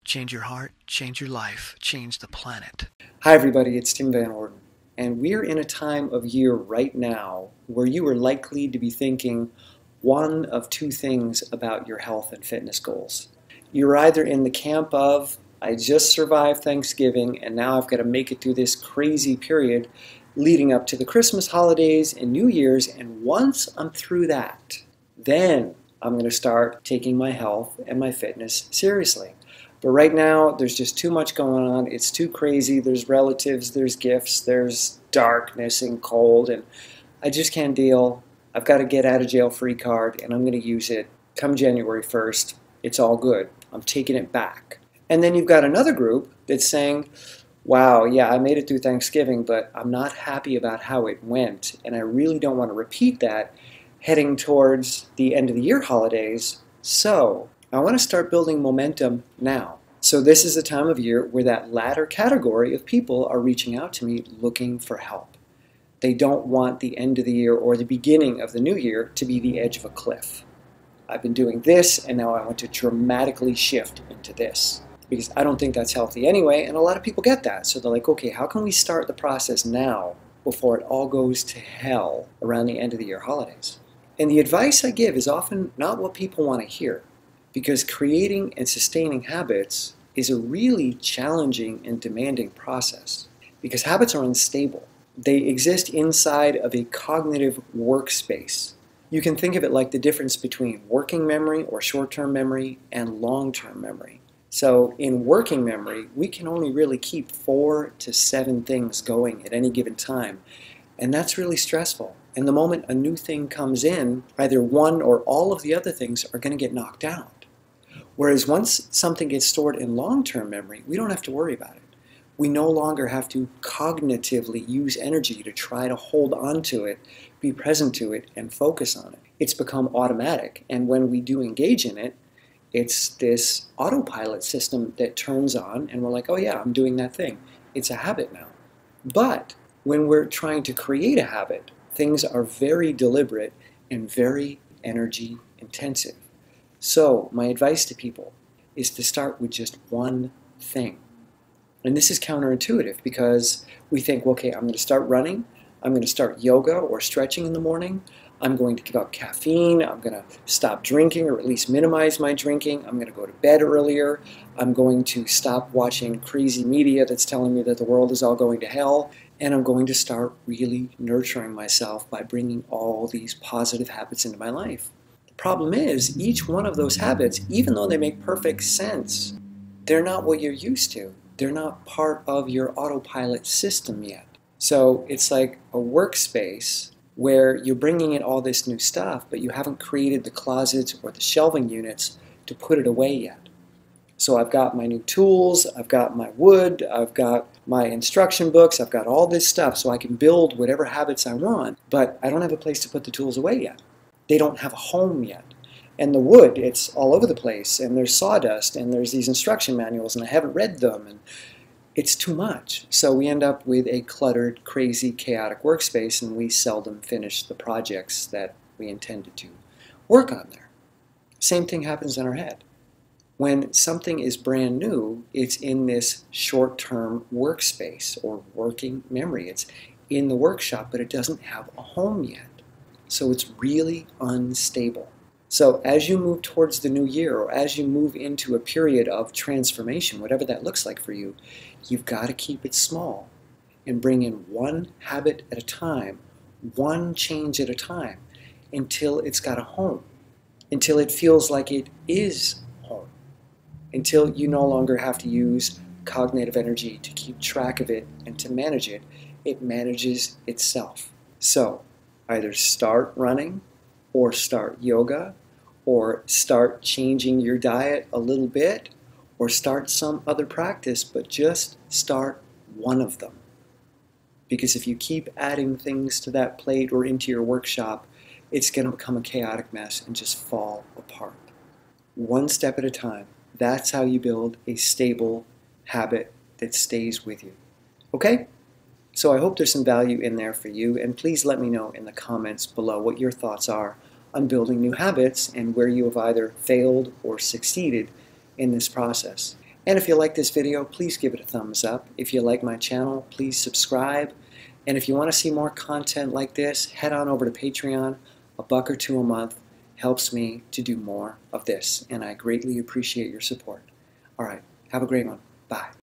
Change your heart, change your life, change the planet. Hi everybody, it's Tim Van Orden, and we're in a time of year right now where you are likely to be thinking one of two things about your health and fitness goals. You're either in the camp of, I just survived Thanksgiving and now I've got to make it through this crazy period leading up to the Christmas holidays and New Year's, and once I'm through that, then I'm going to start taking my health and my fitness seriously. But right now, there's just too much going on. It's too crazy. There's relatives, there's gifts, there's darkness and cold, and I just can't deal. I've got a get out of jail free card, and I'm going to use it come January 1st. It's all good. I'm taking it back. And then you've got another group that's saying, wow, yeah, I made it through Thanksgiving, but I'm not happy about how it went, and I really don't want to repeat that heading towards the end of the year holidays. So I want to start building momentum now. So this is the time of year where that latter category of people are reaching out to me looking for help. They don't want the end of the year or the beginning of the new year to be the edge of a cliff. I've been doing this and now I want to dramatically shift into this, because I don't think that's healthy anyway, and a lot of people get that. So they're like, okay, how can we start the process now before it all goes to hell around the end of the year holidays? And the advice I give is often not what people want to hear, because creating and sustaining habits is a really challenging and demanding process, because habits are unstable. They exist inside of a cognitive workspace. You can think of it like the difference between working memory or short-term memory and long-term memory. So in working memory, we can only really keep 4 to 7 things going at any given time, and that's really stressful. And the moment a new thing comes in, either one or all of the other things are going to get knocked out. Whereas once something gets stored in long-term memory, we don't have to worry about it. We no longer have to cognitively use energy to try to hold on to it, be present to it, and focus on it. It's become automatic, and when we do engage in it, it's this autopilot system that turns on, and we're like, oh yeah, I'm doing that thing. It's a habit now. But when we're trying to create a habit, things are very deliberate and very energy intensive. So my advice to people is to start with just one thing. And this is counterintuitive, because we think, well, okay, I'm going to start running, I'm going to start yoga or stretching in the morning, I'm going to give up caffeine, I'm going to stop drinking or at least minimize my drinking, I'm going to go to bed earlier, I'm going to stop watching crazy media that's telling me that the world is all going to hell, and I'm going to start really nurturing myself by bringing all these positive habits into my life. Problem is, each one of those habits, even though they make perfect sense, they're not what you're used to. They're not part of your autopilot system yet. So it's like a workspace where you're bringing in all this new stuff, but you haven't created the closets or the shelving units to put it away yet. So I've got my new tools, I've got my wood, I've got my instruction books, I've got all this stuff so I can build whatever habits I want, but I don't have a place to put the tools away yet. They don't have a home yet. And the wood, it's all over the place, and there's sawdust, and there's these instruction manuals, and I haven't read them, and it's too much. So we end up with a cluttered, crazy, chaotic workspace, and we seldom finish the projects that we intended to work on there. Same thing happens in our head. When something is brand new, it's in this short-term workspace or working memory. It's in the workshop, but it doesn't have a home yet. So it's really unstable. So as you move towards the new year, or as you move into a period of transformation, whatever that looks like for you, you've got to keep it small and bring in one habit at a time, one change at a time, until it's got a home, until it feels like it is home, until you no longer have to use cognitive energy to keep track of it and to manage it. It manages itself. So either start running, or start yoga, or start changing your diet a little bit, or start some other practice, but just start one of them. Because if you keep adding things to that plate or into your workshop, it's going to become a chaotic mess and just fall apart. One step at a time. That's how you build a stable habit that stays with you. Okay? So I hope there's some value in there for you, and please let me know in the comments below what your thoughts are on building new habits and where you have either failed or succeeded in this process. And if you like this video, please give it a thumbs up. If you like my channel, please subscribe. And if you want to see more content like this, head on over to Patreon. $1 or $2 a month helps me to do more of this, and I greatly appreciate your support. All right, have a great one. Bye.